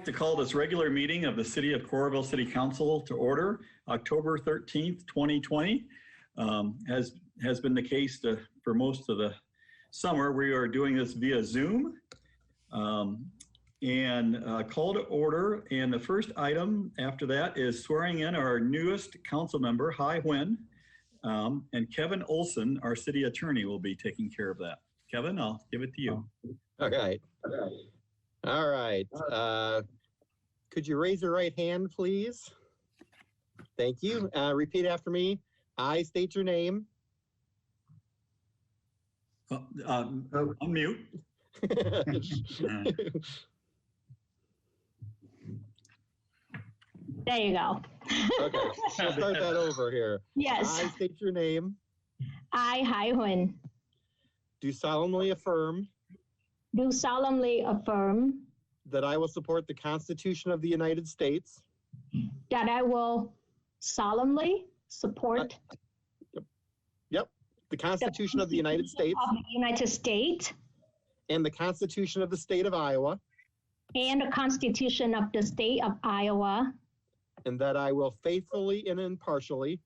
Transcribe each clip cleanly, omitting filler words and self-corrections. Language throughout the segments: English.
like to call this regular meeting of the City of Coralville City Council to order. October 13th, 2020 has been the case for most of the summer. We are doing this via Zoom and call to order. And the first item after that is swearing in our newest council member, Huynh, and Kevin Olson, our city attorney, will be taking care of that. Kevin, I'll give it to you. Okay. All right. Could you raise your right hand, please? Thank you. Repeat after me. I state your name. Unmute. There you go. Okay. I'll start that over here. Yes. I state your name. I, Huynh, Do solemnly affirm do solemnly affirm that I will support the Constitution of the United States. that I will solemnly support Yep. The Constitution of the United States of the United States and the Constitution of the State of Iowa, and the Constitution of the State of Iowa, and that I will faithfully and impartially,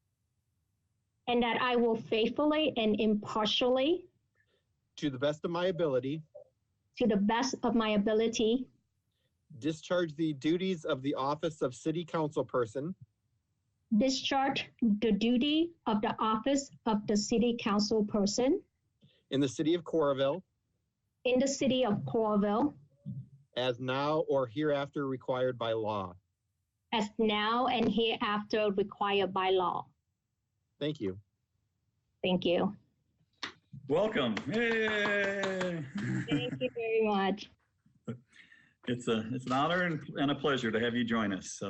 and that I will faithfully and impartially, to the best of my ability, to the best of my ability, discharge the duties of the office of City Councilperson discharge the duty of the office of the City Councilperson in the City of Coralville, in the City of Coralville, as now or hereafter required by law. as now and hereafter required by law. Thank you. Thank you. Welcome. Yay. Thank you very much. It's an honor and a pleasure to have you join us.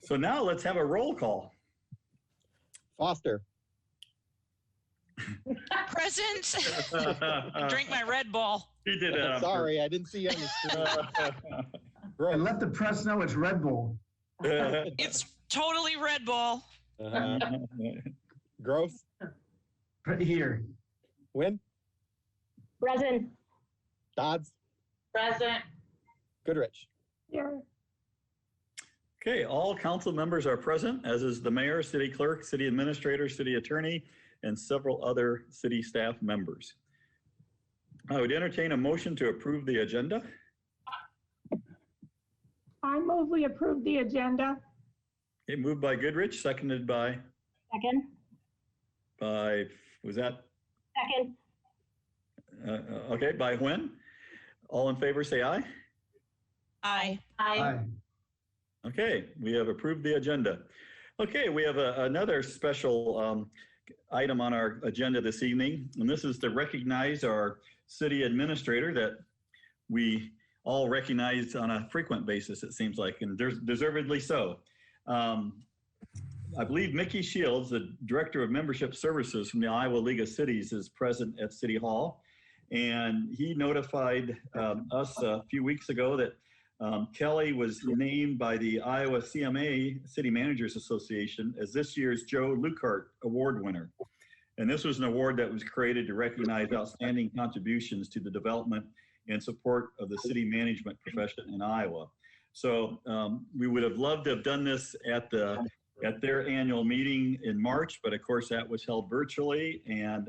So now let's have a roll call. Foster. Present. Drink my Red Bull. He did that. Sorry, I didn't see you on the screen. And let the press know it's Red Bull. It's totally Red Bull. Gross. Right here. Win. Present. Dodds. Present. Goodrich. Here. Okay, all council members are present, as is the mayor, city clerk, city administrator, city attorney, and several other city staff members. I would entertain a motion to approve the agenda. I move we approve the agenda. Okay, moved by Goodrich, seconded by, Second. was that? Second. Okay, by Huynh. All in favor, say aye. Aye. Aye. Okay, we have approved the agenda. Okay, we have another special item on our agenda this evening, and this is to recognize our city administrator that we all recognize on a frequent basis, it seems like, and deservedly so. I believe Mickey Shields, the Director of Membership Services from the Iowa League of Cities, is present at City Hall, and he notified us a few weeks ago that Kelly was named by the Iowa CMA City Managers Association as this year's Joe Lukehart Award winner. And this was an award that was created to recognize outstanding contributions to the development and support of the city management profession in Iowa. So we would have loved to have done this at their annual meeting in March, but of course that was held virtually. And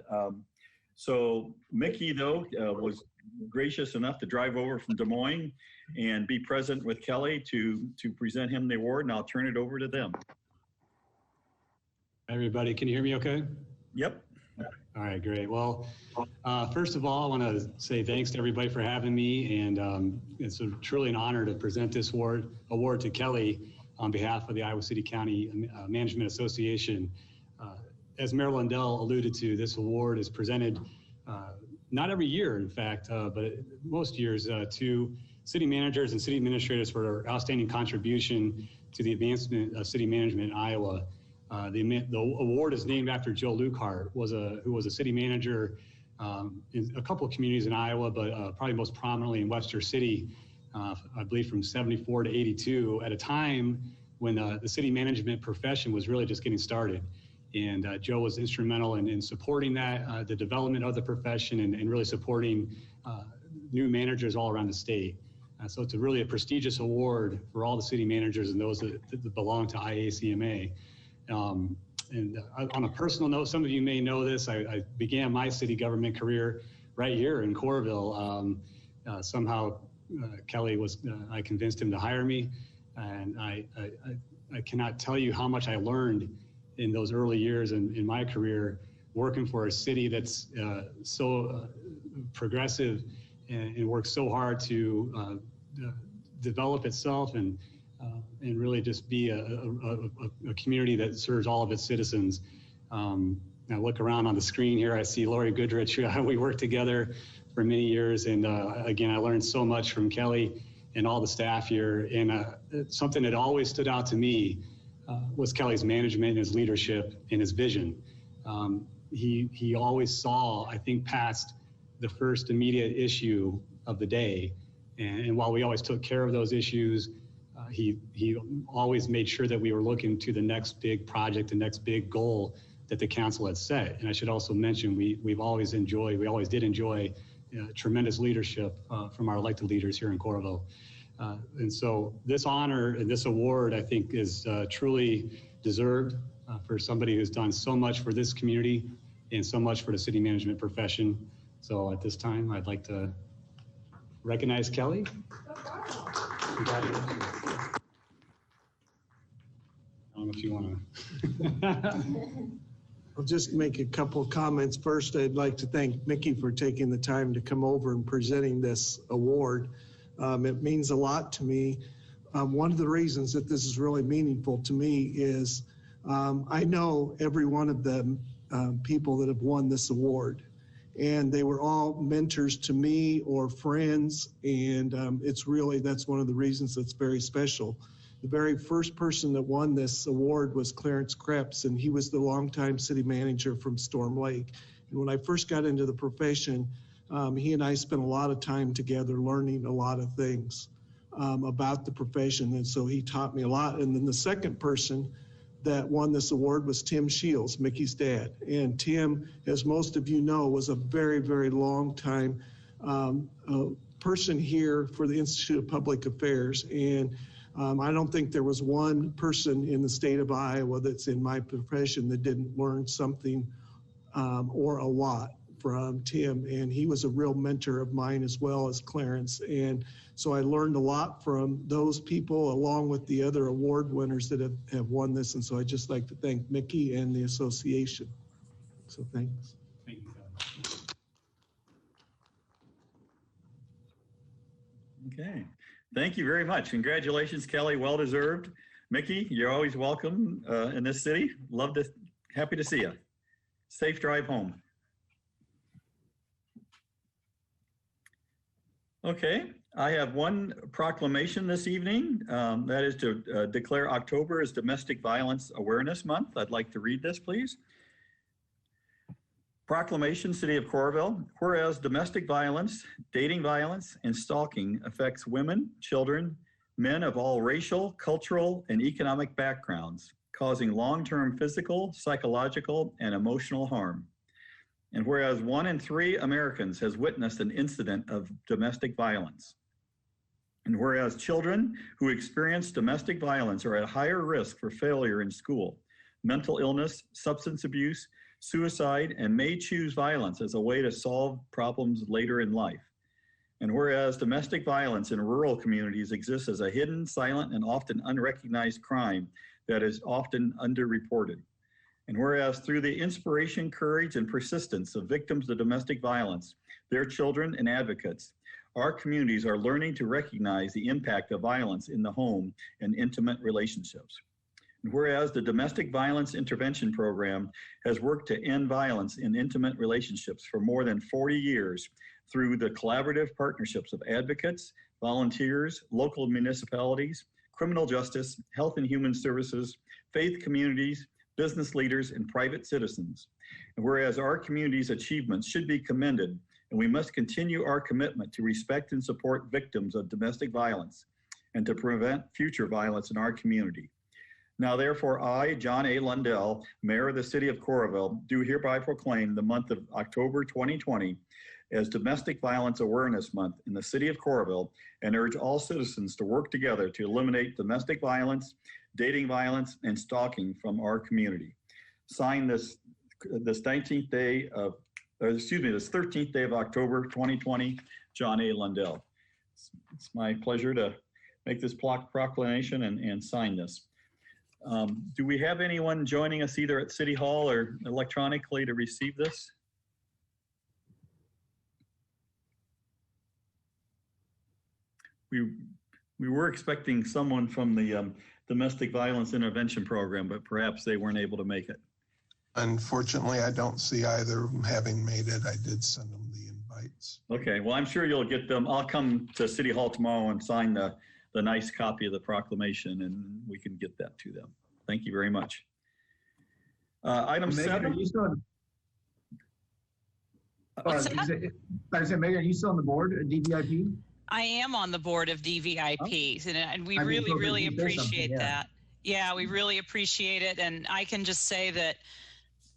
so Mickey, though, was gracious enough to drive over from Des Moines and be present with Kelly to present him the award, and I'll turn it over to them. Everybody, can you hear me okay? Yep. All right, great. Well, first of all, I want to say thanks to everybody for having me, and it's truly an honor to present this award to Kelly on behalf of the Iowa City County Management Association. As Mayor Lundell alluded to, this award is presented not every year, in fact, but most years to city managers and city administrators for their outstanding contribution to the advancement of city management in Iowa. The award is named after Joe Lukehart, who was a city manager in a couple of communities in Iowa, but probably most prominently in Webster City, I believe from 74 to 82, at a time when the city management profession was really just getting started. And Joe was instrumental in supporting that, the development of the profession, and really supporting new managers all around the state. So it's really a prestigious award for all the city managers and those that belong to IACMA. And on a personal note, some of you may know this, I began my city government career right here in Coralville. Somehow Kelly I convinced him to hire me, and I cannot tell you how much I learned in those early years in my career, working for a city that's so progressive and works so hard to develop itself and really just be a community that serves all of its citizens. I look around on the screen here, I see Lori Goodrich. We worked together for many years, and again, I learned so much from Kelly and all the staff here. And something that always stood out to me was Kelly's management, his leadership, and his vision. He always saw, I think, past the first immediate issue of the day. And while we always took care of those issues, he always made sure that we were looking to the next big project, the next big goal that the council had set. And I should also mention, we always did enjoy tremendous leadership from our elected leaders here in Coralville. And so this honor and this award, I think, is truly deserved for somebody who's done so much for this community and so much for the city management profession. So at this time, I'd like to recognize Kelly. Congratulations. I don't know if you want to. I'll just make a couple of comments. First, I'd like to thank Mickey for taking the time to come over and presenting this award. It means a lot to me. One of the reasons that this is really meaningful to me is I know every one of the people that have won this award, and they were all mentors to me or friends, and that's one of the reasons that's very special. The very first person that won this award was Clarence Krebs, and he was the longtime city manager from Storm Lake. And when I first got into the profession, he and I spent a lot of time together learning a lot of things about the profession, and so he taught me a lot. And then the second person that won this award was Tim Shields, Mickey's dad. And Tim, as most of you know, was a very, very long time person here for the Institute of Public Affairs. And I don't think there was one person in the state of Iowa that's in my profession that didn't learn something or a lot from Tim. And he was a real mentor of mine as well as Clarence. And so I learned a lot from those people along with the other award winners that have won this. And so I'd just like to thank Mickey and the association. So thanks. Thank you. Okay. Thank you very much. Congratulations, Kelly. Well deserved. Mickey, you're always welcome in this city. Happy to see you. Safe drive home. Okay, I have one proclamation this evening. That is to declare October as Domestic Violence Awareness Month. I'd like to read this, please. Proclamation, City of Coralville. Whereas domestic violence, dating violence, and stalking affects women, children, men of all racial, cultural, and economic backgrounds, causing long-term physical, psychological, and emotional harm. And whereas 1 in 3 Americans has witnessed an incident of domestic violence. And whereas children who experience domestic violence are at higher risk for failure in school, mental illness, substance abuse, suicide, and may choose violence as a way to solve problems later in life. And whereas domestic violence in rural communities exists as a hidden, silent, and often unrecognized crime that is often underreported. And whereas through the inspiration, courage, and persistence of victims of domestic violence, their children, and advocates, our communities are learning to recognize the impact of violence in the home and intimate relationships. And whereas the Domestic Violence Intervention Program has worked to end violence in intimate relationships for more than 40 years through the collaborative partnerships of advocates, volunteers, local municipalities, criminal justice, health and human services, faith communities, business leaders, and private citizens. And whereas our community's achievements should be commended, and we must continue our commitment to respect and support victims of domestic violence and to prevent future violence in our community. Now, therefore, I, John A. Lundell, Mayor of the City of Coralville, do hereby proclaim the month of October 2020 as Domestic Violence Awareness Month in the city of Coralville and urge all citizens to work together to eliminate domestic violence, dating violence, and stalking from our community. Signed this 13th day of October 2020, John A. Lundell. It's my pleasure to make this proclamation and sign this. Do we have anyone joining us either at City Hall or electronically to receive this? We were expecting someone from the Domestic Violence Intervention Program, but perhaps they weren't able to make it. Unfortunately, I don't see either of them having made it. I did send them the invites. Okay, well, I'm sure you'll get them. I'll come to City Hall tomorrow and sign the nice copy of the proclamation, and we can get that to them. Thank you very much. Item Megan, 7. Are you still What's that? I said, Megan, are you still on the board at DVIP? I am on the board of DVIP, and we I really, think really you said something, appreciate yeah. that. Yeah, we really appreciate it. And I can just say that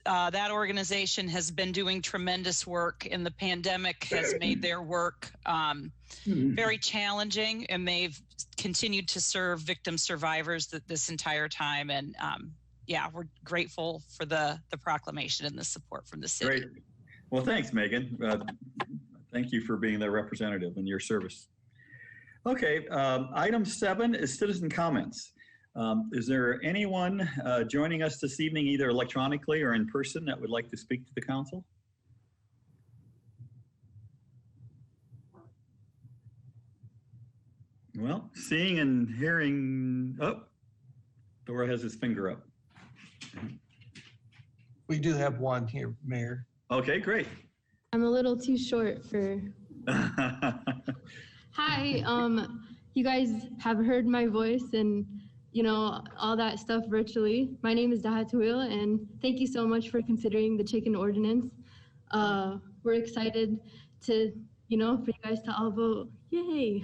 that organization has been doing tremendous work, and the pandemic has made their work very challenging, and they've continued to serve victim survivors this entire time. And yeah, we're grateful for the proclamation and the support from the city. Great. Well, thanks, Megan. Thank you for being their representative and your service. Okay, item 7 is citizen comments. Is there anyone joining us this evening, either electronically or in person, that would like to speak to the council? Well, seeing and hearing, oh, Dora has his finger up. We do have one here, Mayor. Okay, great. I'm a little too short for. Hi, you guys have heard my voice and, you know, all that stuff virtually. My name is Dahatuil, and thank you so much for considering the chicken ordinance. We're excited to, you know, for you guys to all vote. Yay.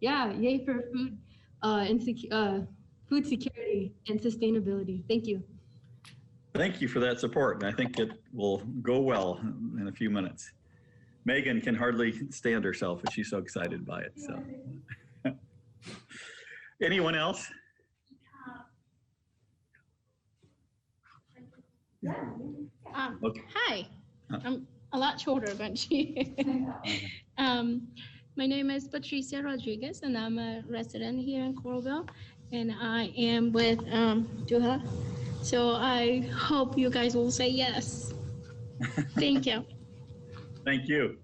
Yeah, yay for food, food security and sustainability. Thank you. Thank you for that support, and I think it will go well in a few minutes. Megan can hardly stand herself, and she's so excited by it. So, anyone else? Okay. Hi, I'm a lot shorter than she. My name is Patricia Rodriguez, and I'm a resident here in Coralville, and I am with Duha. So I hope you guys will say yes. Thank you. Thank you.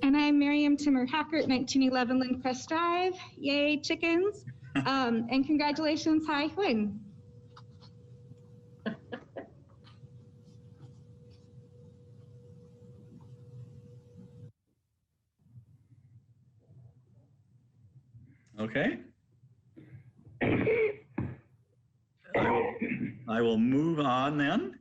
And I'm Miriam Timmer Hackert, 1911 Lindcrest Drive. Yay, chickens. And congratulations, hi, Huynh. Okay. I will move on then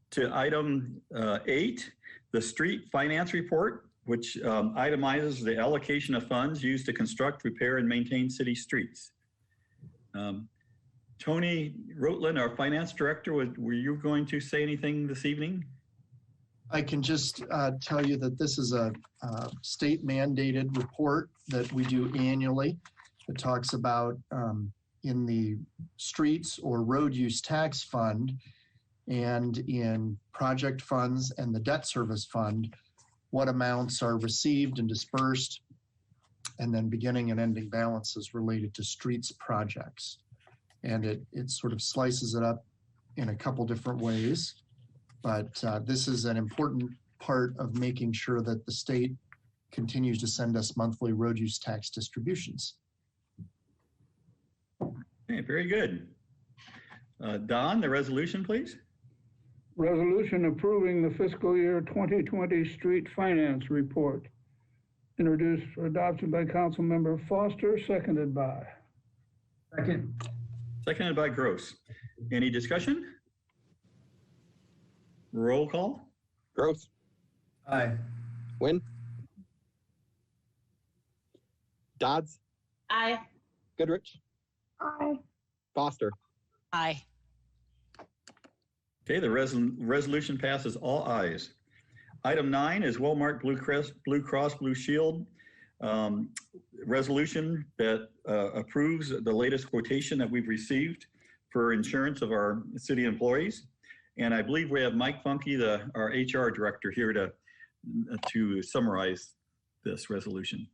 to item 8, the street finance report, which itemizes the allocation of funds used to construct, repair, and maintain city streets. Tony Rotland, our finance director, were you going to say anything this evening? I can just tell you that this is a state mandated report that we do annually. It talks about in the streets or road use tax fund and in project funds and the debt service fund, what amounts are received and dispersed, and then beginning and ending balances related to streets projects. And it sort of slices it up in a couple different ways. But this is an important part of making sure that the state continues to send us monthly road use tax distributions. Okay, very good. Don, the resolution, please. Resolution approving the fiscal year 2020 street finance report. Introduced for adoption by Councilmember Foster, seconded by. Second. Seconded by Gross. Any discussion? Roll call. Gross. Aye. Huynh. Dodds. Aye. Goodrich. Aye. Foster. Aye. Okay, the resolution passes all ayes. Item 9 is Wellmark Blue Cross Blue Shield resolution that approves the latest quotation that we've received for insurance of our city employees. And I believe we have Mike Funky, our HR director, here to summarize this resolution.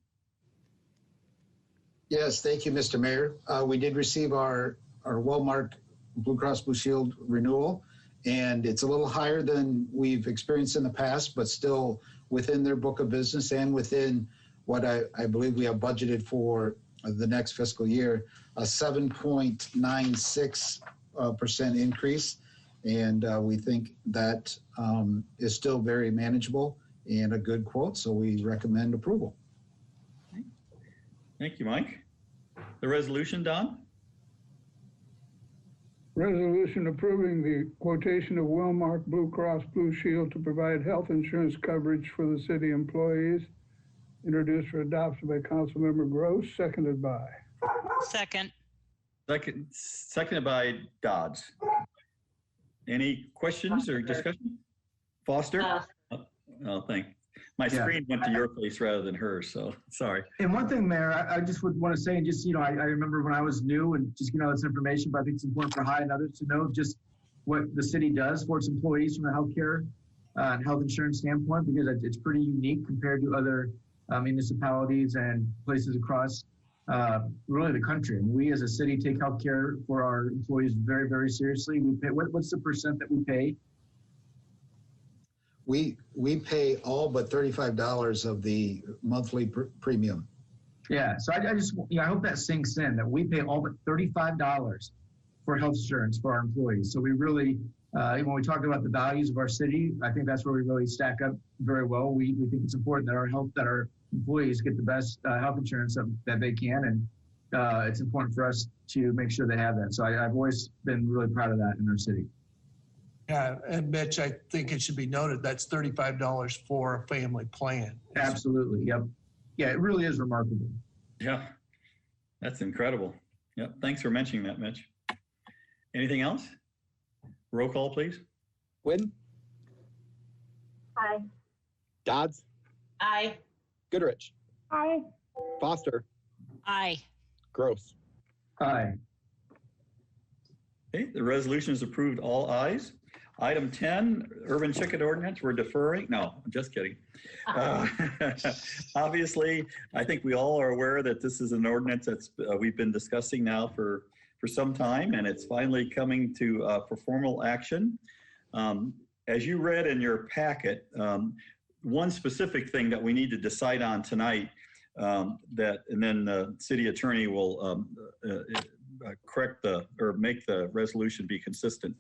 Yes, thank you, Mr. Mayor. We did receive our Wellmark Blue Cross Blue Shield renewal, and it's a little higher than we've experienced in the past, but still within their book of business and within what I believe we have budgeted for the next fiscal year, a 7.96% increase. And we think that is still very manageable and a good quote, so we recommend approval. Thank you, Mike. The resolution, Don? Resolution approving the quotation of Wellmark Blue Cross Blue Shield to provide health insurance coverage for the city employees. Introduced for adoption by Councilmember Gross, seconded by. Second. Seconded by Dodds. Any questions or discussion? Foster? Oh, thanks. My screen went to your place rather than hers, so sorry. And one thing, Mayor, I just would want to say, and just, I remember when I was new and just this information, but I think it's important for Hy and others to know just what the city does for its employees from a healthcare and health insurance standpoint, because it's pretty unique compared to other municipalities and places across really the country. And we as a city take healthcare for our employees very, very seriously. We pay, what's the percent that we pay? We pay all but $35 of the monthly premium. Yeah, so I just, I hope that sinks in, that we pay all but $35 for health insurance for our employees. So we really, when we talk about the values of our city, I think that's where we really stack up very well. We think it's important that our employees get the best health insurance that they can, and it's important for us to make sure they have that. So I've always been really proud of that in our city. Yeah, and Mitch, I think it should be noted that's $35 for a family plan. Absolutely, yep. Yeah, it really is remarkable. Yeah, that's incredible. Yep, thanks for mentioning that, Mitch. Anything else? Roll call, please. Huynh? Aye. Dodds? Aye. Goodrich? Aye. Foster? Aye. Gross? Aye. Okay, the resolution is approved, all ayes. Item 10, urban chicken ordinance, we're deferring. No, I'm just kidding. Obviously, I think we all are aware that this is an ordinance that's we've been discussing now for some time, and it's finally coming to for formal action. As you read in your packet, one specific thing that we need to decide on tonight, and then the city attorney will correct make the resolution be consistent,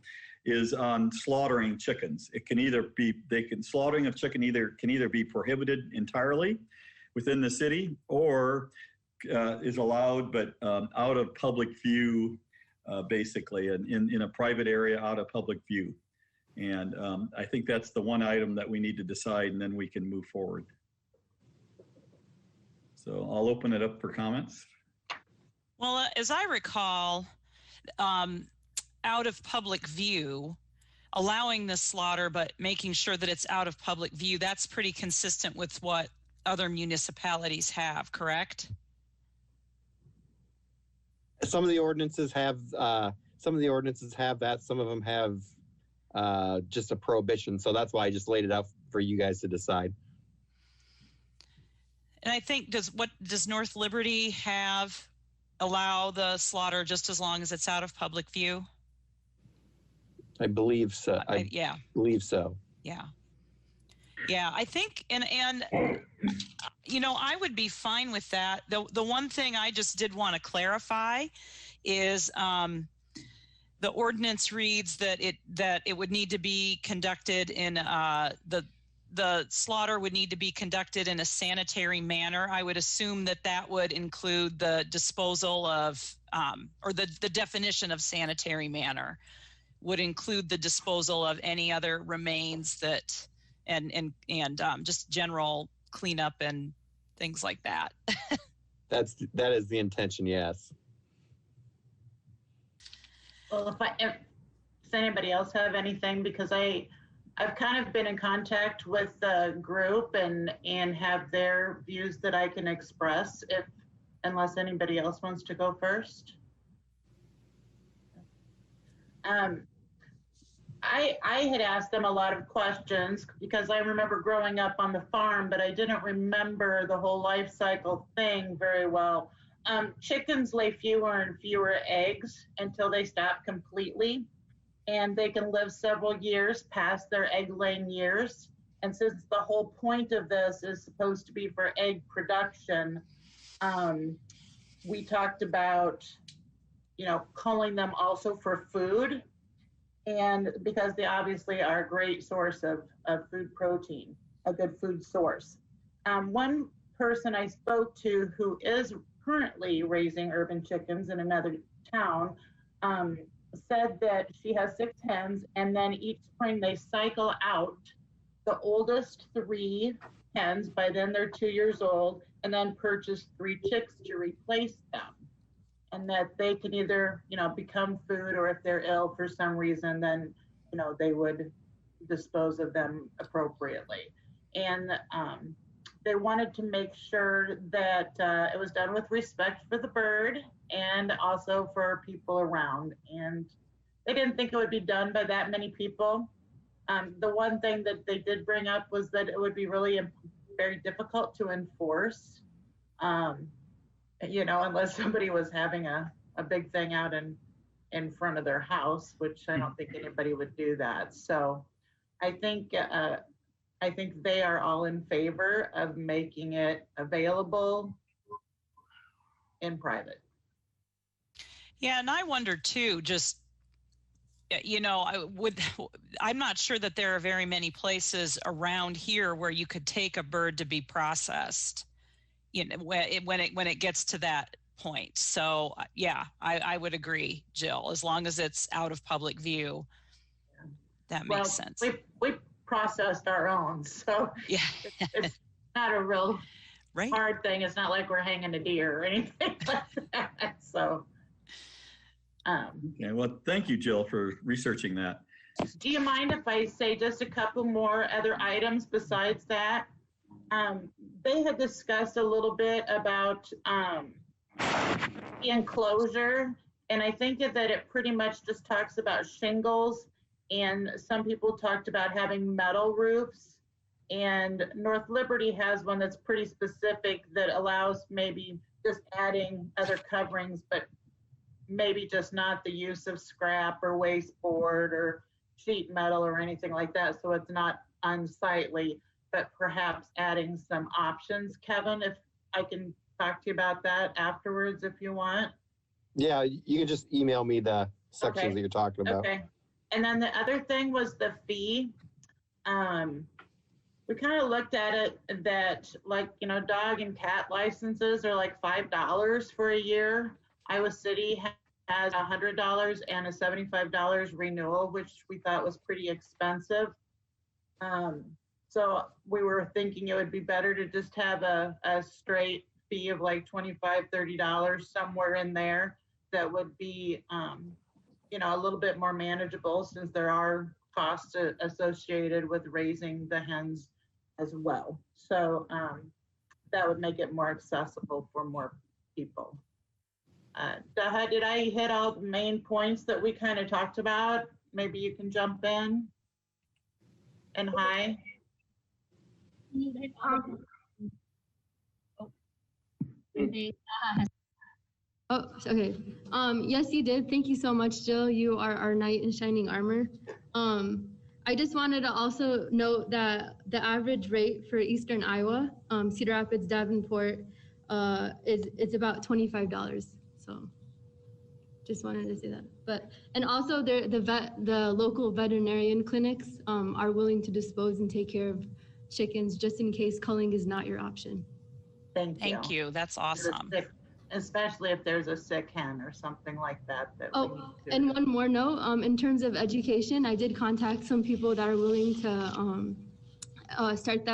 is on slaughtering chickens. It can either be, slaughtering of chicken can either be prohibited entirely within the city, or is allowed, but out of public view, basically, in a private area out of public view. And I think that's the one item that we need to decide, and then we can move forward. So I'll open it up for comments. Well, as I recall, out of public view, allowing the slaughter, but making sure that it's out of public view, that's pretty consistent with what other municipalities have, correct? Some of the ordinances have that. Some of them have just a prohibition. So that's why I just laid it out for you guys to decide. And I think, does North Liberty allow the slaughter just as long as it's out of public view? I believe so. Yeah. Believe so. Yeah. Yeah, I think, and I would be fine with that. The one thing I just did want to clarify is the ordinance reads that it would need to be conducted in the slaughter would need to be conducted in a sanitary manner. I would assume that would include the disposal of, or the definition of sanitary manner would include the disposal of any other remains and just general cleanup and things like that. That is the intention, yes. Well, Does anybody else have anything? Because I've kind of been in contact with the group and have their views that I can express unless anybody else wants to go first. I had asked them a lot of questions because I remember growing up on the farm, but I didn't remember the whole life cycle thing very well. Chickens lay fewer and fewer eggs until they stop completely, and they can live several years past their egg laying years. And since the whole point of this is supposed to be for egg production, we talked about, culling them also for food, and because they obviously are a great source of food protein, a good food source. One person I spoke to who is currently raising urban chickens in another town said that she has 6 hens, and then each spring they cycle out the oldest 3 hens, by then they're 2 years old, and then purchase 3 chicks to replace them. And that they can either, become food, or if they're ill for some reason, then, they would dispose of them appropriately. And they wanted to make sure that it was done with respect for the bird and also for people around. And they didn't think it would be done by that many people. The one thing that they did bring up was that it would be really very difficult to enforce. Unless somebody was having a big thing out in front of their house, which I don't think anybody would do that. So I think they are all in favor of making it available in private. Yeah, and I wonder too, just, I'm not sure that there are very many places around here where you could take a bird to be processed. When it gets to that point. So yeah, I would agree, Jill, as long as it's out of public view, that makes sense. We processed our own, so yeah, it's not a real hard thing. It's not like we're hanging a deer or anything like that. So okay, well, thank you, Jill, for researching that. Do you mind if I say just a couple more other items besides that? They had discussed a little bit about enclosure, and I think that it pretty much just talks about shingles, and some people talked about having metal roofs, and North Liberty has one that's pretty specific that allows maybe just adding other coverings, but maybe just not the use of scrap or waste board or sheet metal or anything like that, so it's not unsightly, but perhaps adding some options. Kevin, if I can talk to you about that afterwards if you want. Yeah, you can just email me the sections that you're talking about. Okay. And then the other thing was the fee. We kind of looked at it that, like, dog and cat licenses are like $5 for a year. Iowa City has $100 and a $75 renewal, which we thought was pretty expensive. So we were thinking it would be better to just have a straight fee of like $25, $30 somewhere in there that would be, a little bit more manageable, since there are costs associated with raising the hens as well. So that would make it more accessible for more people. Daha, did I hit all the main points that we kind of talked about? Maybe you can jump in. And hi. Oh, okay. Yes, you did. Thank you so much, Jill. You are our knight in shining armor. I just wanted to also note that the average rate for Eastern Iowa, Cedar Rapids, Davenport, it's about $25. So just wanted to say that. And also the local veterinarian clinics are willing to dispose and take care of chickens just in case culling is not your option. Thank you. That's awesome. Especially if there's a sick hen or something like that. And one more note, in terms of education, I did contact some people that are willing to start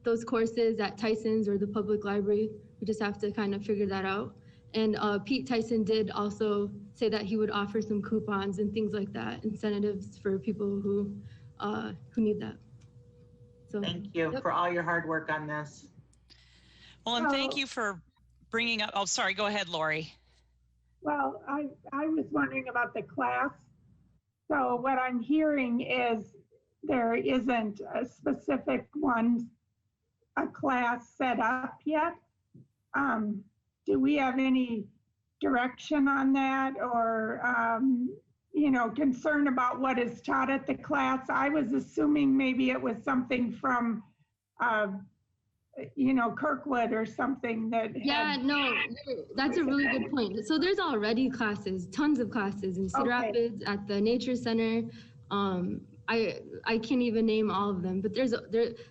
those courses at Tyson's or the public library. We just have to kind of figure that out. And Pete Tyson did also say that he would offer some coupons and things like that, incentives for people who need that. So thank you for all your hard work on this. Well, and thank you for bringing up, oh, sorry, go ahead, Lori. Well, I was wondering about the class. So what I'm hearing is there isn't a specific a class set up yet. Do we have any direction on that, or, concern about what is taught at the class? I was assuming maybe it was something from, Kirkwood or something that. Yeah, no, that's a really good point. So there's already classes, tons of classes in Cedar Rapids, at the Nature Center. I can't even name all of them, but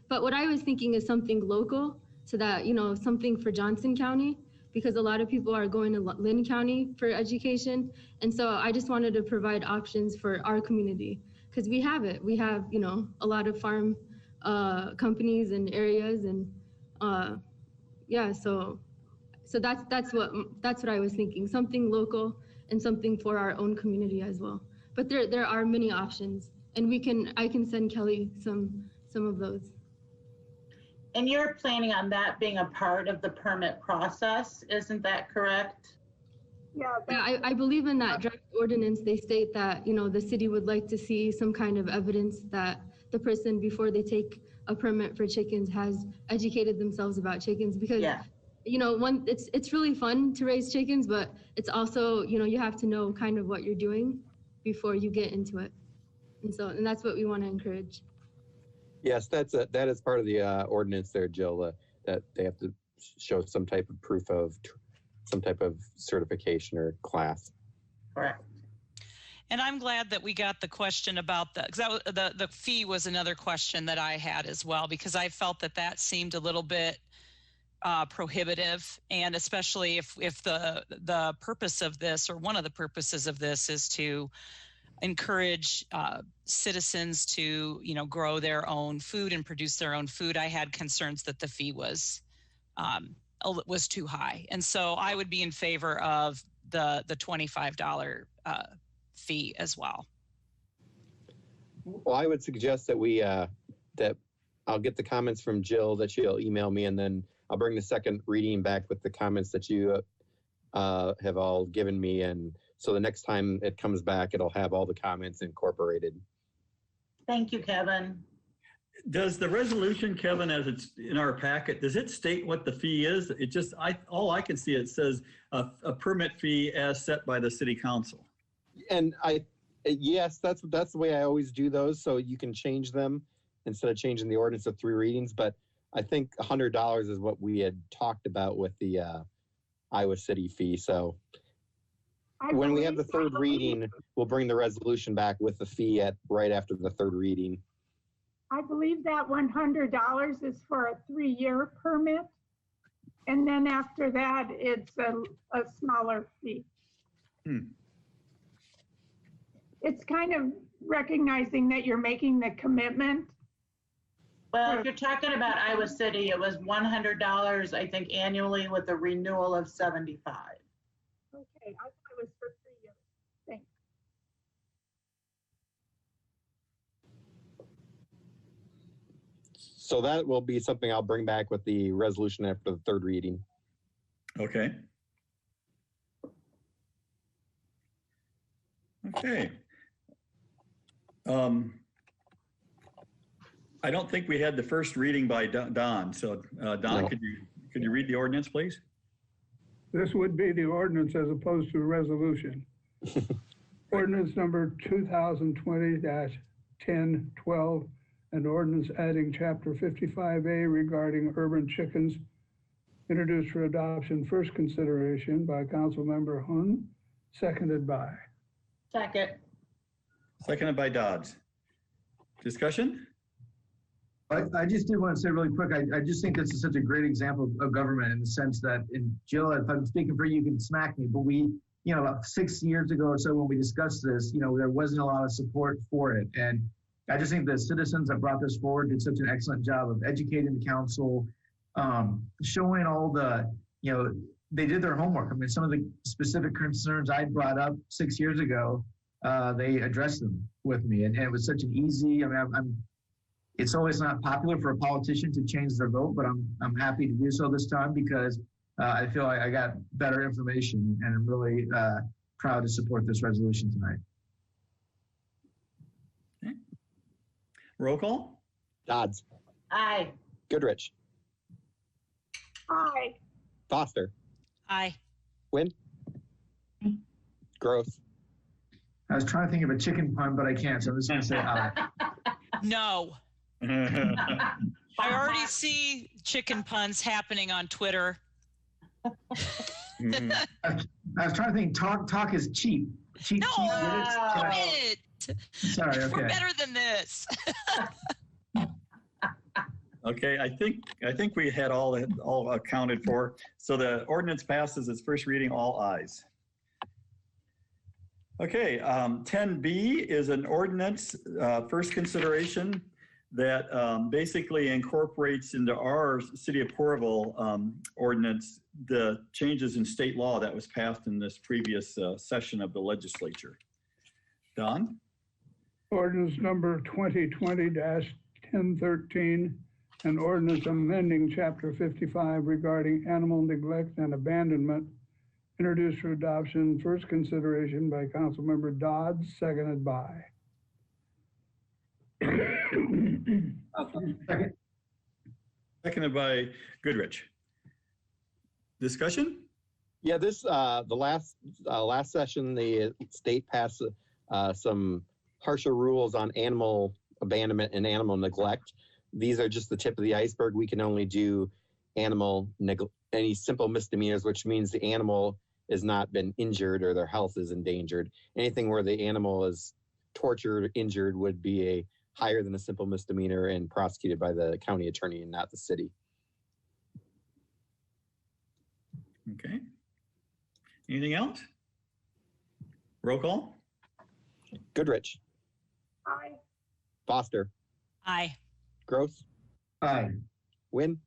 but what I was thinking is something local, so that, something for Johnson County, because a lot of people are going to Lynn County for education. And so I just wanted to provide options for our community, because we have it. We have, a lot of farm companies and areas, and yeah, so that's what I was thinking, something local and something for our own community as well. But there are many options, and I can send Kelly some of those. And you're planning on that being a part of the permit process, isn't that correct? Yeah, I believe in that draft ordinance. They state that, the city would like to see some kind of evidence that the person, before they take a permit for chickens, has educated themselves about chickens, because it's really fun to raise chickens, but it's also, you have to know kind of what you're doing before you get into it. And that's what we want to encourage. Yes, that is part of the ordinance there, Jill, that they have to show some type of proof of some type of certification or class. Correct. And I'm glad that we got the question about the fee was another question that I had as well, because I felt that seemed a little bit prohibitive, and especially if the purpose of this, or one of the purposes of this, is to encourage citizens to grow their own food and produce their own food. I had concerns that the fee was too high, and so I would be in favor of the $25 fee as well. Well, I would suggest that we that I'll get the comments from Jill, that she'll email me, and then I'll bring the second reading back with the comments that you have all given me, and so the next time it comes back, it'll have all the comments incorporated. Thank you, Kevin. Does the resolution, Kevin, as it's in our packet, does it state what the fee is? It just, all I can see, it says a permit fee as set by the city council. And yes, that's the way I always do those, so you can change them instead of changing the ordinance of 3 readings. But I think $100 is what we had talked about with the Iowa City fee. So when we have the 3rd reading, we'll bring the resolution back with the fee right after the 3rd reading. I believe that $100 is for a 3-year permit. And then after that, it's a smaller fee. It's kind of recognizing that you're making the commitment. Well, if you're talking about Iowa City, it was $100, I think, annually, with a renewal of $75. Okay, I thought it was for 3 years. Thanks. So that will be something I'll bring back with the resolution after the 3rd reading. Okay. Okay. I don't think we had the first reading by Don. So Don, no. Could you read the ordinance, please? This would be the ordinance as opposed to a resolution. Ordinance number 2020-1012, an ordinance adding chapter 55A regarding urban chickens, introduced for adoption, first consideration by Councilmember Huynh, seconded by. Second. Seconded by Dodds. Discussion? I just did want to say really quick, I just think this is such a great example of government, in the sense that, and Jill, if I'm speaking for you, you can smack me, but we, about 6 years ago or so when we discussed this, there wasn't a lot of support for it. And I just think the citizens that brought this forward did such an excellent job of educating the council, showing all the, they did their homework. I mean, some of the specific concerns I brought up 6 years ago, they addressed them with me, and it was such an easy. I mean, it's always not popular for a politician to change their vote, but I'm happy to do so this time because I feel like I got better information, and I'm really proud to support this resolution tonight. Okay. Roll call. Dodds. Aye. Goodrich. Aye. Foster. Aye. Huynh. Gross. I was trying to think of a chicken pun, but I can't, so I'm just going to say aye. No. I already see chicken puns happening on Twitter. I was trying to think. Talk is cheap. Cheap. No, Cheap. Sorry. Okay. We're better than this. Okay, I think we had all accounted for. So the ordinance passes its first reading, all ayes. Okay, 10B is an ordinance, first consideration that basically incorporates into our City of Coralville ordinance the changes in state law that was passed in this previous session of the legislature. Don? Ordinance number 2020-1013, an ordinance amending Chapter 55 regarding animal neglect and abandonment, introduced for adoption, first consideration by Councilmember Dodds, seconded by. Seconded by Goodrich. Discussion? Yeah, this the last session, the state passed some harsher rules on animal abandonment and animal neglect. These are just the tip of the iceberg. We can only do any simple misdemeanors, which means the animal has not been injured or their health is endangered. Anything where the animal is tortured, injured would be higher than a simple misdemeanor and prosecuted by the county attorney and not the city. Okay. Anything else? Roll call. Goodrich. Aye. Foster. Aye. Gross. Aye. Huynh.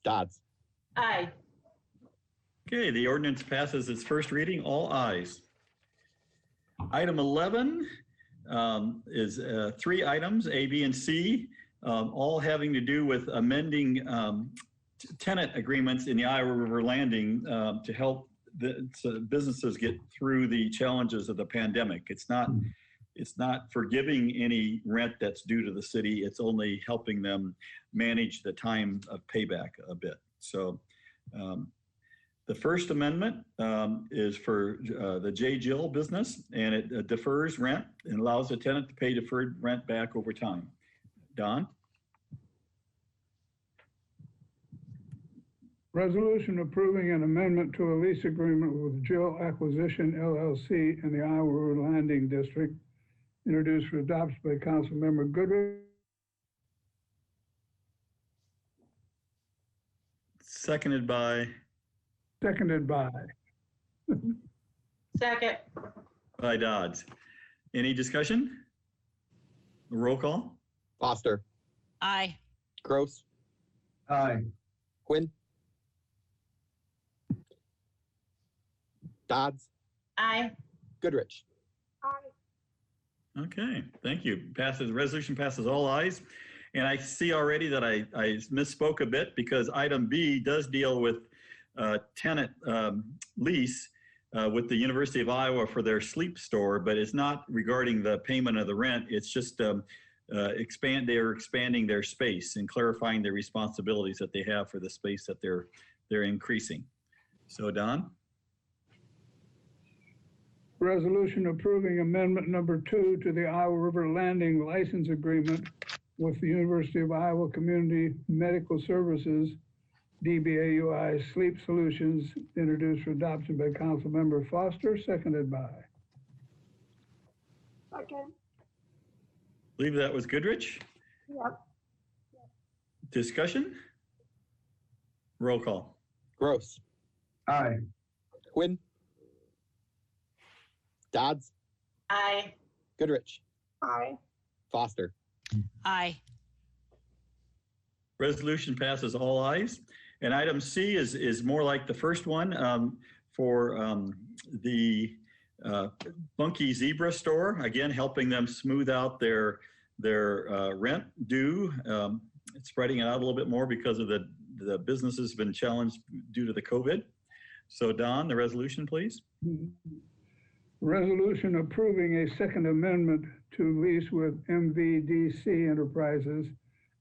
Dodds. Aye. Okay, the ordinance passes its first reading, all ayes. Item 11 is 3 items, A, B, and C, all having to do with amending tenant agreements in the Iowa River Landing to help businesses get through the challenges of the pandemic. It's not forgiving any rent that's due to the city. It's only helping them manage the time of payback a bit. So the first amendment is for the J. Jill business, and it defers rent and allows the tenant to pay deferred rent back over time. Don? Resolution approving an amendment to a lease agreement with Jill Acquisition LLC in the Iowa River Landing District, introduced for adoption by Councilmember Goodrich. Seconded by? Seconded by. Second. By Dodds. Any discussion? Roll call. Foster. Aye. Gross. Aye. Huynh. Dodds. Aye. Goodrich. Aye. Okay, thank you. Resolution passes all ayes. And I see already that I misspoke a bit because item B does deal with tenant lease with the University of Iowa for their sleep store, but it's not regarding the payment of the rent. It's just they're expanding their space and clarifying the responsibilities that they have for the space that they're increasing. So Don? Resolution approving amendment number 2 to the Iowa River Landing license agreement with the University of Iowa Community Medical Services, DBAUI Sleep Solutions, introduced for adoption by Councilmember Foster, seconded by. Second. I believe that was Goodrich. Yep. Discussion? Roll call. Gross. Aye. Huynh. Dodds. Aye. Goodrich. Aye. Foster. Aye. Resolution passes all ayes. And item C is more like the first one for the Funky Zebra store, again, helping them smooth out their rent due, spreading it out a little bit more because of the businesses have been challenged due to the COVID. So Don, the resolution, please. Resolution approving a second amendment to lease with MVDC Enterprises,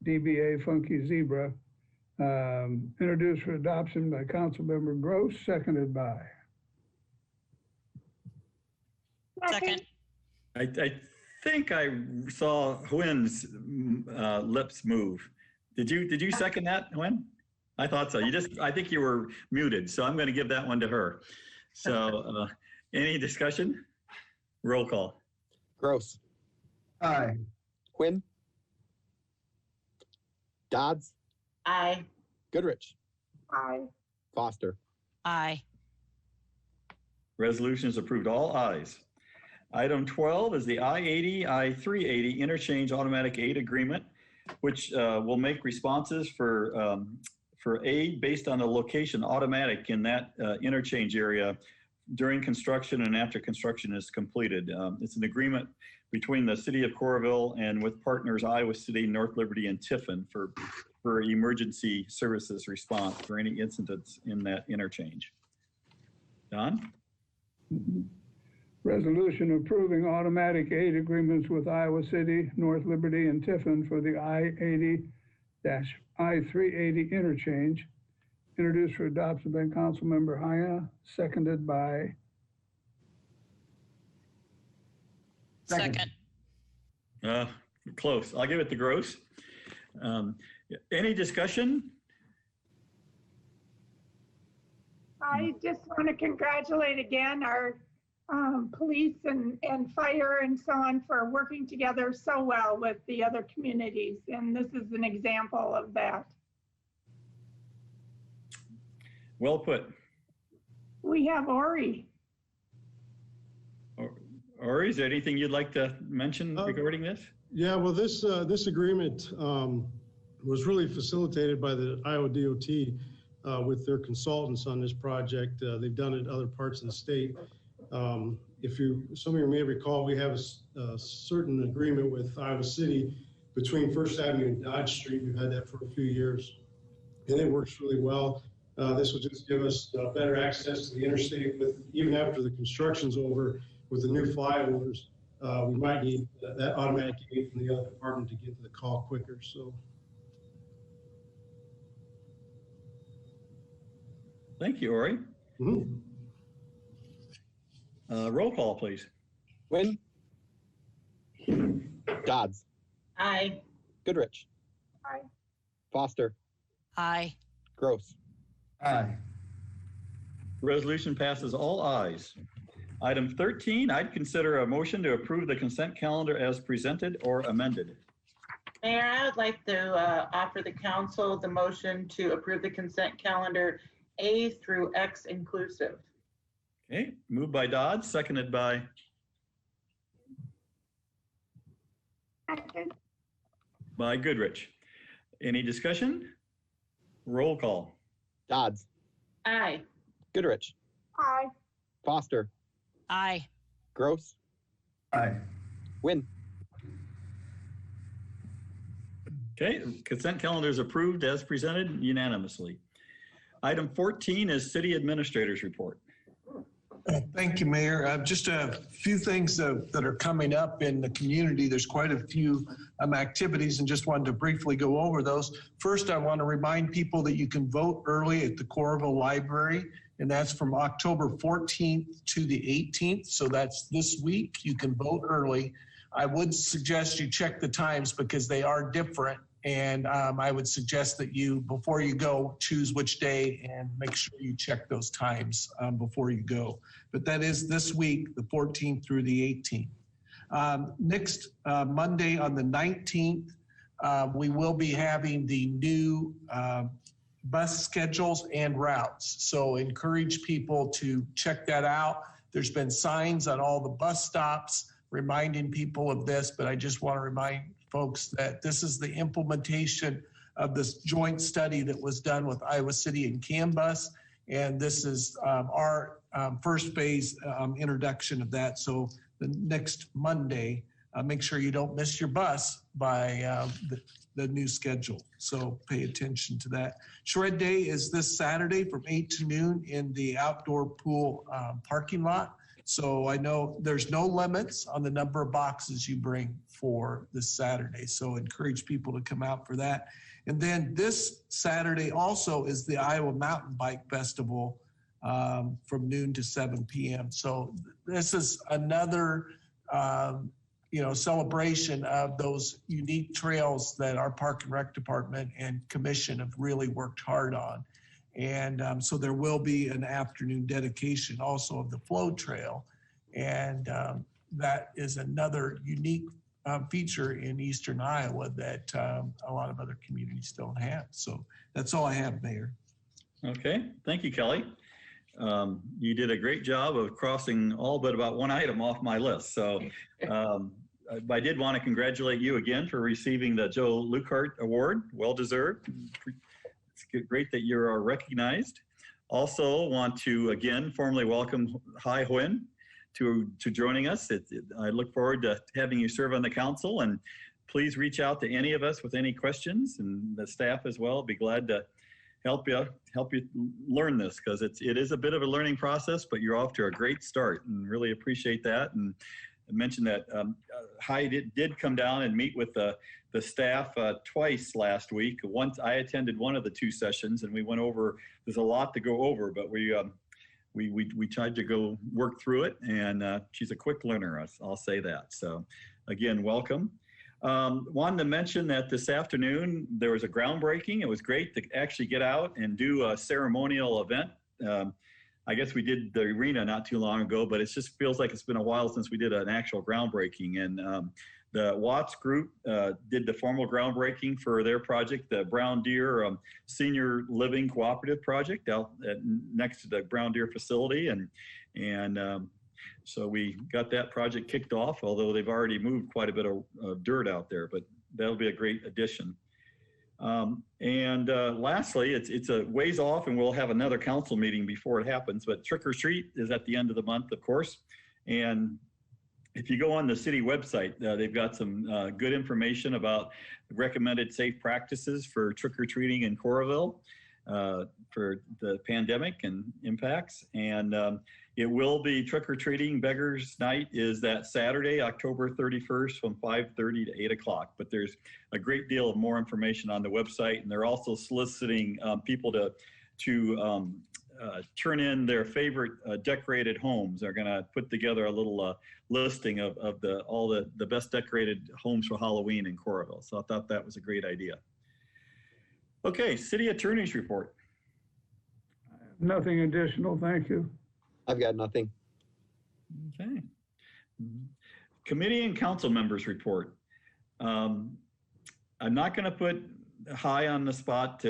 DBA Funky Zebra, introduced for adoption by Councilmember Gross, seconded by. Second. I think I saw Huynh's lips move. Did you second that, Huynh? I thought so. I think you were muted, so I'm going to give that one to her. So, any discussion? Roll call. Gross. Aye. Huynh. Dodds. Aye. Goodrich. Aye. Foster. Aye. Resolution is approved. All ayes. Item 12 is the I-80, I-380 Interchange Automatic Aid Agreement, which will make responses for aid based on the location automatic in that interchange area during construction and after construction is completed. It's an agreement between the City of Coralville and with partners Iowa City, North Liberty, and Tiffin for emergency services response for any incidents in that interchange. Don? Resolution approving automatic aid agreements with Iowa City, North Liberty, and Tiffin for the I-80-I-380 interchange, introduced for adoption by Councilmember Huynh, seconded by. Second. Close. I'll give it to Gross. Any discussion? I just want to congratulate again our police and fire and so on for working together so well with the other communities. And this is an example of that. Well put. We have Ori. Ori, is there anything you'd like to mention regarding this? Yeah, well, this agreement was really facilitated by the Iowa DOT with their consultants on this project. They've done it in other parts of the state. Some of you may recall, we have a certain agreement with Iowa City between First Avenue and Dodge Street. We've had that for a few years, and it works really well. This will just give us better access to the interstate even after the construction's over with the new flyovers. We might need that automatic aid from the other department to get to the call quicker. So, thank you, Ori. Mm-hmm. Roll call, please. Huynh. Dodds. Aye. Goodrich. Aye. Foster. Aye. Gross. Aye. Resolution passes all ayes. Item 13, I'd consider a motion to approve the consent calendar as presented or amended. Mayor, I would like to offer the council the motion to approve the consent calendar A through X inclusive. Okay, moved by Dodds, seconded by Goodrich. Any discussion? Roll call. Dodds. Aye. Goodrich. Aye. Foster. Aye. Gross. Aye. Huynh. Okay, consent calendar is approved as presented unanimously. Item 14 is City Administrator's Report. Thank you, Mayor. Just a few things that are coming up in the community. There's quite a few activities and just wanted to briefly go over those. First, I want to remind people that you can vote early at the Coralville Library, and that's from October 14th to the 18th. So that's this week. You can vote early. I would suggest you check the times because they are different. And I would suggest that you, before you go, choose which day and make sure you check those times before you go. But that is this week, the 14th through the 18th. Next Monday on the 19th, we will be having the new bus schedules and routes. So encourage people to check that out. There's been signs on all the bus stops reminding people of this, but I just want to remind folks that this is the implementation of this joint study that was done with Iowa City and CAN-BUS. And this is our first phase introduction of that. So the next Monday, make sure you don't miss your bus by the new schedule. So pay attention to that. Shred Day is this Saturday from 8 to noon in the outdoor pool parking lot. So I know there's no limits on the number of boxes you bring for this Saturday. So encourage people to come out for that. And then this Saturday also is the Iowa Mountain Bike Festival from noon to 7 p.m. So this is another celebration of those unique trails that our Park and Rec Department and Commission have really worked hard on. And so there will be an afternoon dedication also of the Flow Trail. And that is another unique feature in Eastern Iowa that a lot of other communities don't have. So that's all I have, Mayor. Okay, thank you, Kelly. You did a great job of crossing all but about one item off my list. So I did want to congratulate you again for receiving the Joe Lukehart Award. Well deserved. It's great that you are recognized. Also want to again formally welcome Huynh to joining us. I look forward to having you serve on the council, and please reach out to any of us with any questions, and the staff as well. Be glad to help you learn this, because it is a bit of a learning process, but you're off to a great start and really appreciate that. And I mentioned that Huynh did come down and meet with the staff twice last week. Once I attended one of the two sessions, and we went over. There's a lot to go over, but we tried to go work through it. And she's a quick learner. I'll say that. So again, welcome. Wanted to mention that this afternoon there was a groundbreaking. It was great to actually get out and do a ceremonial event. I guess we did the arena not too long ago, but it just feels like it's been a while since we did an actual groundbreaking. And the Watts Group did the formal groundbreaking for their project, the Brown Deer Senior Living Cooperative Project out next to the Brown Deer facility. And so we got that project kicked off, although they've already moved quite a bit of dirt out there, but that'll be a great addition. Lastly, it's a ways off, and we'll have another council meeting before it happens, but Trick or Treat is at the end of the month, of course. And if you go on the city website, they've got some good information about recommended safe practices for trick or treating in Coralville for the pandemic and impacts. And it will be Trick or Treating Beggars Night is that Saturday, October 31st from 5:30 to 8 o'clock. But there's a great deal of more information on the website, and they're also soliciting people to turn in their favorite decorated homes. They're going to put together a little listing of all the best decorated homes for Halloween in Coralville. So I thought that was a great idea. Okay, City Attorney's report. Nothing additional, thank you. I've got nothing. Okay. Committee and council members report. I'm not going to put High on the spot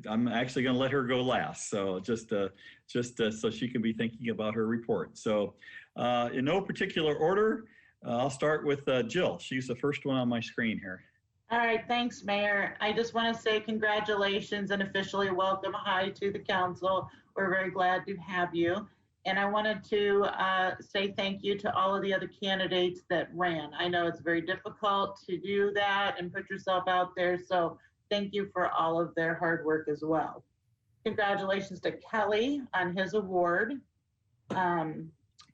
I'm actually going to let her go last. So just so she can be thinking about her report. So in no particular order, I'll start with Jill. She's the first one on my screen here. All right, thanks, Mayor. I just want to say congratulations and officially welcome High to the council. We're very glad to have you. And I wanted to say thank you to all of the other candidates that ran. I know it's very difficult to do that and put yourself out there. So thank you for all of their hard work as well. Congratulations to Kelly on his award. I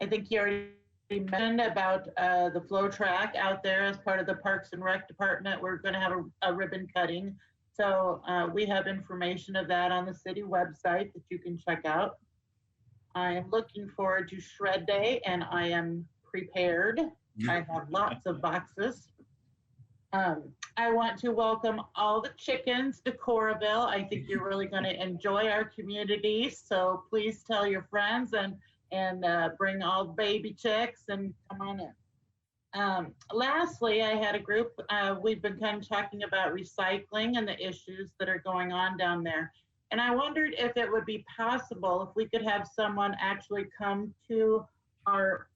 think he already mentioned about the flow track out there as part of the Parks and Rec Department. We're going to have a ribbon cutting. So we have information of that on the city website that you can check out. I am looking forward to Shred Day, and I am prepared. I have lots of boxes. I want to welcome all the chickens to Coralville. I think you're really going to enjoy our community. So please tell your friends and bring all baby chicks and come on in. Lastly, I had a group. We've been kind of talking about recycling and the issues that are going on down there. And I wondered if it would be possible if we could have someone actually come to our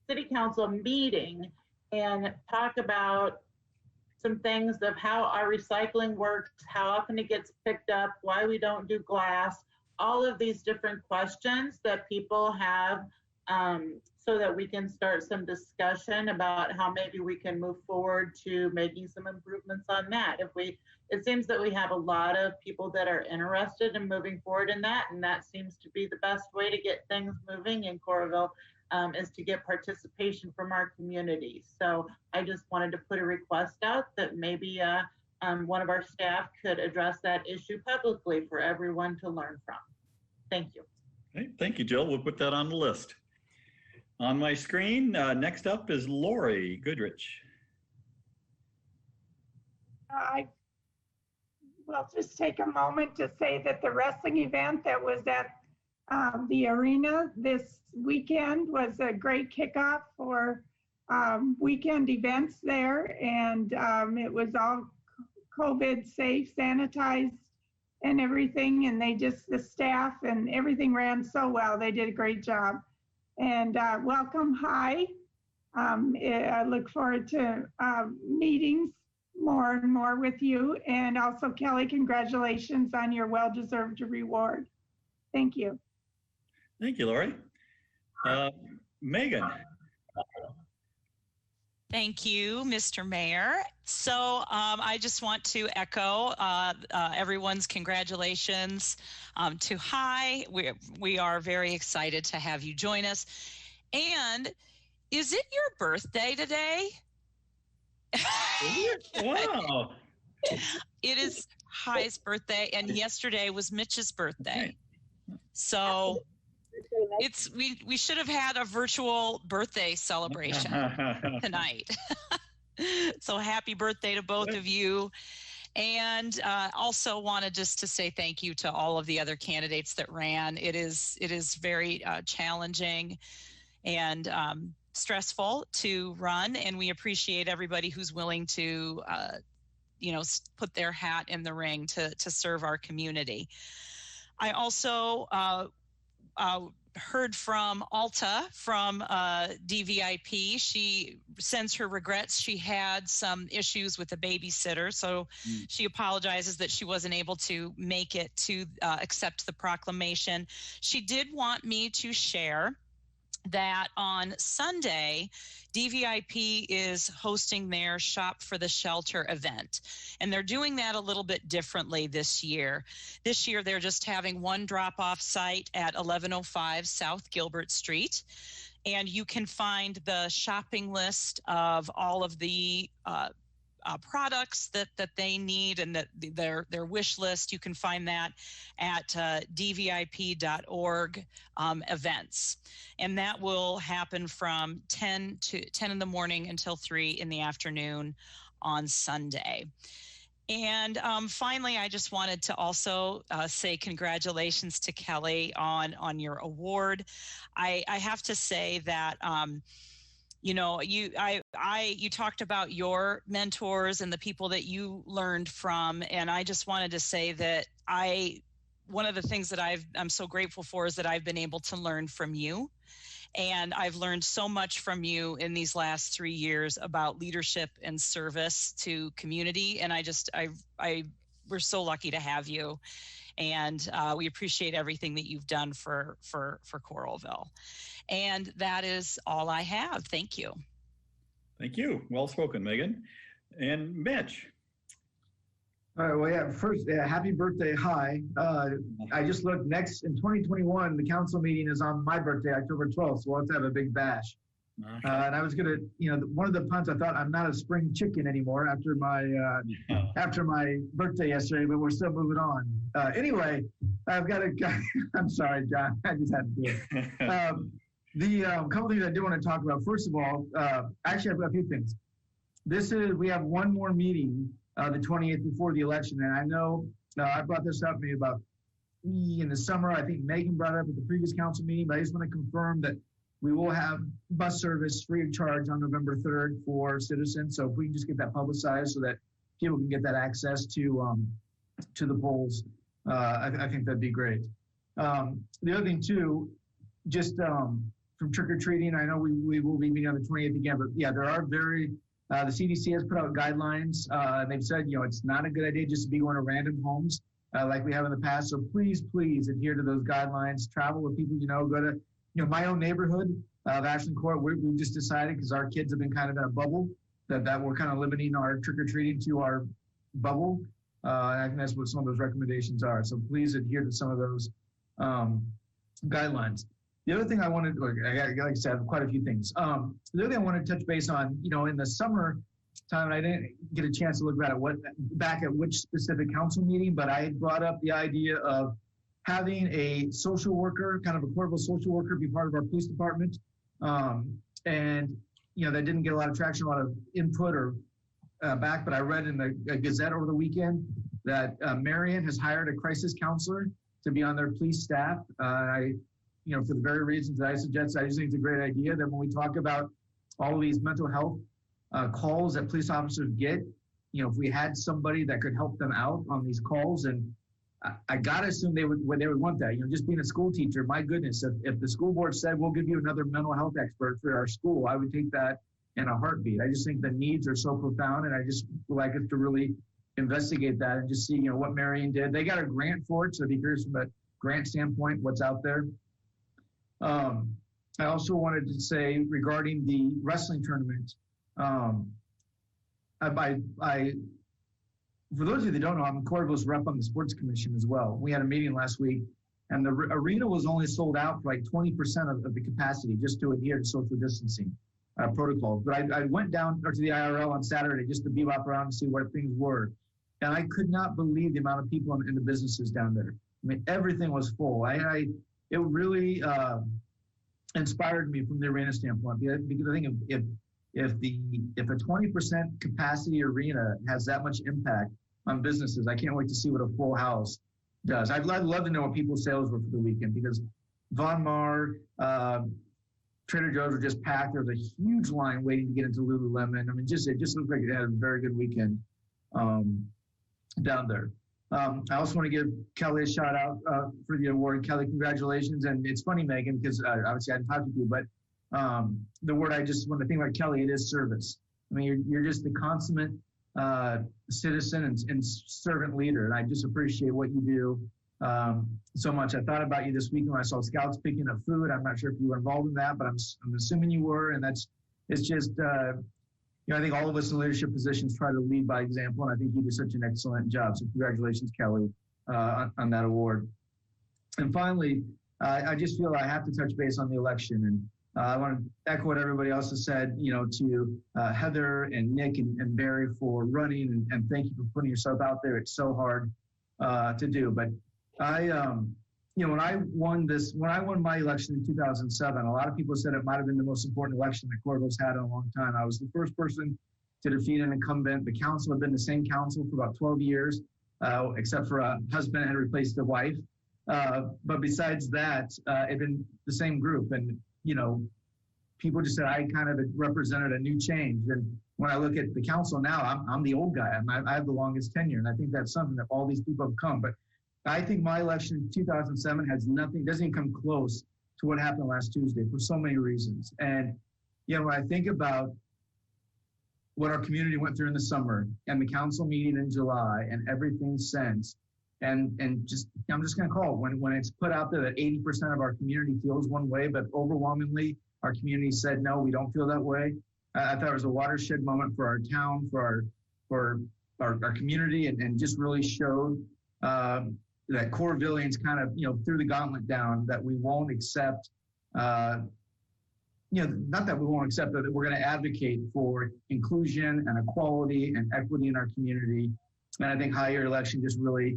city council meeting and talk about some things of how our recycling works, how often it gets picked up, why we don't do glass, all of these different questions that people have, so that we can start some discussion about how maybe we can move forward to making some improvements on that. It seems that we have a lot of people that are interested in moving forward in that, and that seems to be the best way to get things moving in Coralville, is to get participation from our community. So I just wanted to put a request out that maybe one of our staff could address that issue publicly for everyone to learn from. Thank you. Okay, thank you, Jill. We'll put that on the list. On my screen, next up is Lori Goodrich. I will just take a moment to say that the wrestling event that was at the arena this weekend was a great kickoff for weekend events there, and it was all COVID safe, sanitized and everything, and the staff and everything ran so well. They did a great job. And welcome, Hi. I look forward to meetings more and more with you. And also, Kelly, congratulations on your well-deserved reward. Thank you. Thank you, Lori. Megan. Thank you, Mr. Mayor. So I just want to echo everyone's congratulations to Hi. We are very excited to have you join us. And is it your birthday today? Wow. It is Hi's birthday, and yesterday was Mitch's birthday. So we should have had a virtual birthday celebration tonight. So happy birthday to both of you. And also wanted just to say thank you to all of the other candidates that ran. It is very challenging and stressful to run, and we appreciate everybody who's willing to put their hat in the ring to serve our community. I also heard from Alta from DVIP. She sends her regrets. She had some issues with a babysitter, so she apologizes that she wasn't able to make it to accept the proclamation. She did want me to share that on Sunday, DVIP is hosting their Shop for the Shelter event. And they're doing that a little bit differently this year. This year, they're just having one drop-off site at 1105 South Gilbert Street. And you can find the shopping list of all of the products that they need and that their wish list. You can find that at dvip.org events. And that will happen from 10 in the morning until 3 in the afternoon on Sunday. And finally, I just wanted to also say congratulations to Kelly on your award. I have to say that you talked about your mentors and the people that you learned from, and I just wanted to say that one of the things that I'm so grateful for is that I've been able to learn from you. And I've learned so much from you in these last 3 years about leadership and service to community. And we're so lucky to have you. And we appreciate everything that you've done for Coralville. And that is all I have. Thank you. Thank you. Well spoken, Megan. And Mitch. All right, well, yeah, first, happy birthday, Hi. I just looked, next in 2021, the council meeting is on my birthday, October 12th, so we'll have to have a big bash. Okay. And I was gonna, one of the puns, I thought I'm not a spring chicken anymore after my birthday yesterday, but we're still moving on. Anyway, I've got I'm sorry, John, I just had to do it. The couple things I do want to talk about. First of all, actually, I've got a few things. We have one more meeting, the 28th before the election, and I know I brought this up maybe about in the summer. I think Megan brought it up at the previous council meeting, but I just want to confirm that we will have bus service free of charge on November 3rd for citizens. So if we can just get that publicized so that people can get that access to the polls, I think that'd be great. The other thing too, just from trick or treating, I know we will be meeting on the 28th again, but yeah, there are very The CDC has put out guidelines. They've said, it's not a good idea just to be going to random homes like we have in the past. So please, please adhere to those guidelines. Travel with people go to, my own neighborhood of Ashland Court. We've just decided, because our kids have been kind of in a bubble, that we're kind of limiting our trick-or-treating to our bubble. I think that's what some of those recommendations are. So please adhere to some of those guidelines. The other thing I wanted, like I said, I have quite a few things. The other thing I wanted to touch base on, in the summer time, and I didn't get a chance to look back at which specific council meeting, but I brought up the idea of having a social worker, kind of a Coralville social worker, be part of our police department. And that didn't get a lot of traction, a lot of input or back, but I read in the Gazette over the weekend that Marion has hired a crisis counselor to be on their police staff. For the very reasons that I suggested, I just think it's a great idea that when we talk about all of these mental health calls that police officers get, if we had somebody that could help them out on these calls, and I gotta assume they would want that. Just being a school teacher, my goodness, if the school board said, we'll give you another mental health expert for our school, I would take that in a heartbeat. I just think the needs are so profound, and I just would like us to really investigate that and just see, what Marion did. They got a grant for it, so I'd be curious from a grant standpoint, what's out there. I also wanted to say regarding the wrestling tournament, for those of you that don't know, I'm Coralville's rep on the sports commission as well. We had a meeting last week, and the arena was only sold out for like 20% of the capacity, just to adhere to social distancing protocols. But I went down to the IRL on Saturday just to bebop around and see where things were. And I could not believe the amount of people in the businesses down there. I mean, everything was full. It really inspired me from the arena standpoint, because I think if a 20% capacity arena has that much impact on businesses, I can't wait to see what a full house does. I'd love to know what people's sales were for the weekend, because Von Mar, Trader Joe's were just packed. There was a huge line waiting to get into Lululemon. I mean, it just looked like it had a very good weekend down there. I also want to give Kelly a shout out for the award. Kelly, congratulations. And it's funny, Megan, because obviously I didn't talk to you, but the word I just want to think about, Kelly, it is service. I mean, you're just the consummate citizen and servant leader. And I just appreciate what you do so much. I thought about you this weekend when I saw scouts picking up food. I'm not sure if you were involved in that, but I'm assuming you were. And it's just, I think all of us in leadership positions try to lead by example, and I think you do such an excellent job. So congratulations, Kelly, on that award. And finally, I just feel I have to touch base on the election. And I want to echo what everybody else has said, to Heather and Nick and Barry for running, and thank you for putting yourself out there. It's so hard to do. But when I won my election in 2007, a lot of people said it might have been the most important election that Coralville's had in a long time. I was the first person to defeat an incumbent. The council had been the same council for about 12 years, except for a husband had replaced a wife. But besides that, it had been the same group. And, people just said I kind of represented a new change. And when I look at the council now, I'm the old guy. I have the longest tenure. And I think that's something that all these people have come. But I think my election in 2007 doesn't even come close to what happened last Tuesday for so many reasons. And, when I think about what our community went through in the summer and the council meeting in July and everything since, and just, I'm just going to call it when it's put out there that 80% of our community feels one way, but overwhelmingly our community said, no, we don't feel that way. I thought it was a watershed moment for our town, for our community, and just really showed that Coralvillians kind of, threw the gauntlet down, that we won't accept, not that we won't accept, but that we're going to advocate for inclusion and equality and equity in our community. And I think higher election just really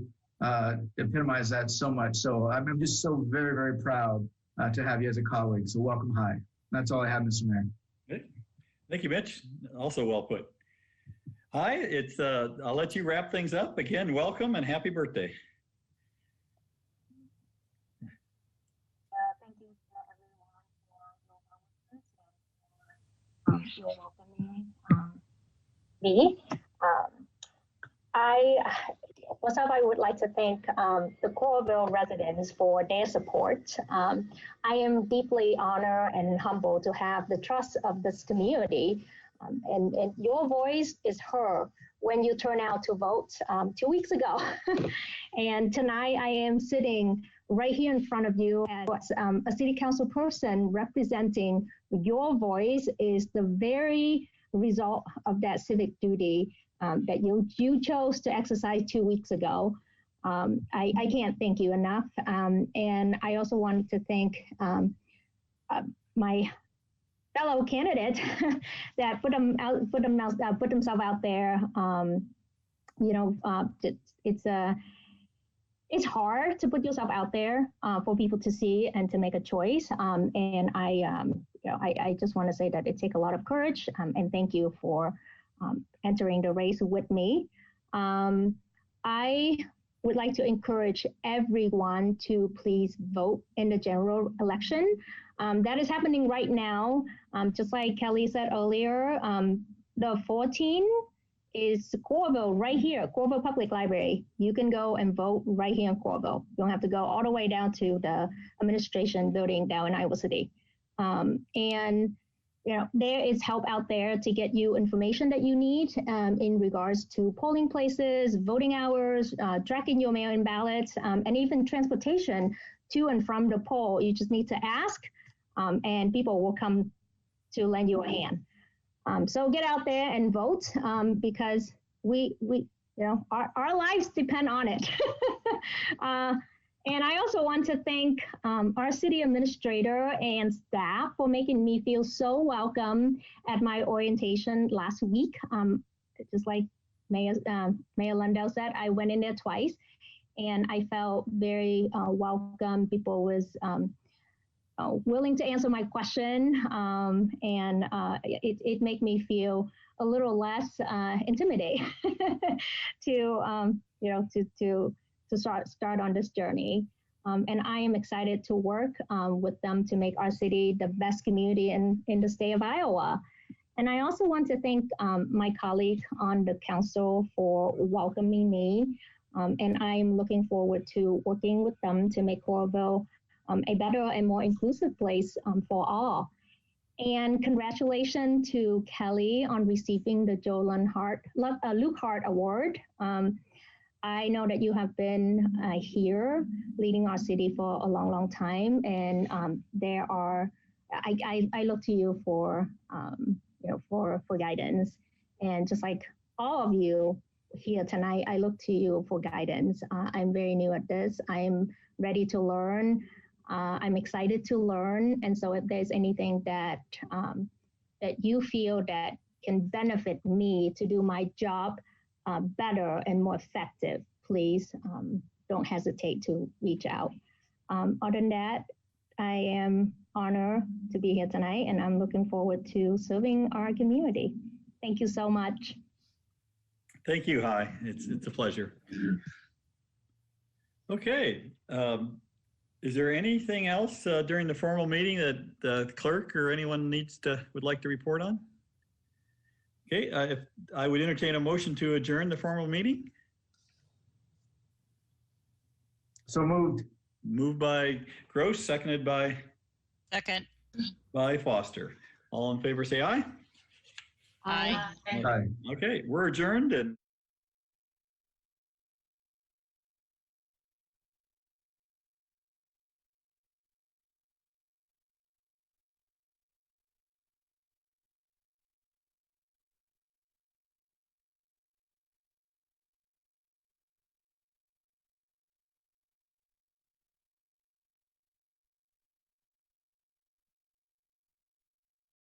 epitomized that so much. So I'm just so very, very proud to have you as a colleague. So welcome, High. That's all I have, Mr. Mayor. Good. Thank you, Mitch. Also well put. Hi, I'll let you wrap things up. Again, welcome and happy birthday. Thank you everyone for your welcoming me. First off, I would like to thank the Coralville residents for their support. I am deeply honored and humbled to have the trust of this community And your voice is heard when you turn out to vote 2 weeks ago. And tonight I am sitting right here in front of you as a city council person representing your voice is the very result of that civic duty that you chose to exercise 2 weeks ago. I can't thank you enough. And I also wanted to thank my fellow candidate that put themselves out there. It's hard to put yourself out there for people to see and to make a choice. And I just want to say that it takes a lot of courage. And thank you for entering the race with me. I would like to encourage everyone to please vote in the general election. That is happening right now. Just like Kelly said earlier, the 14 is Coralville right here, Coralville Public Library. You can go and vote right here in Coralville. You don't have to go all the way down to the administration building down in Iowa City. And there is help out there to get you information that you need in regards to polling places, voting hours, tracking your mail-in ballots, and even transportation to and from the poll. You just need to ask, and people will come to lend you a hand. So get out there and vote because our lives depend on it. And I also want to thank our city administrator and staff for making me feel so welcome at my orientation last week. Just like Mayor Lundell said, I went in there twice and I felt very welcome. People was willing to answer my question, and it made me feel a little less intimidated to start on this journey. And I am excited to work with them to make our city the best community in the state of Iowa. And I also want to thank my colleague on the council for welcoming me. And I'm looking forward to working with them to make Coralville a better and more inclusive place for all. And congratulations to Kelly on receiving the Joe Lukehart Award. I know that you have been here leading our city for a long, long time, and I look to you for guidance. And just like all of you here tonight, I look to you for guidance. I'm very new at this. I'm ready to learn. I'm excited to learn. And so if there's anything that you feel that can benefit me to do my job better and more effective, please don't hesitate to reach out. Other than that, I am honored to be here tonight, and I'm looking forward to serving our community. Thank you so much. Thank you, Hi. It's a pleasure. Okay. Is there anything else during the formal meeting that the clerk or anyone would like to report on? Okay, if I would entertain a motion to adjourn the formal meeting. So moved. Moved by Gross, seconded by? Second. By Foster. All in favor say aye. Aye. Okay, we're adjourned and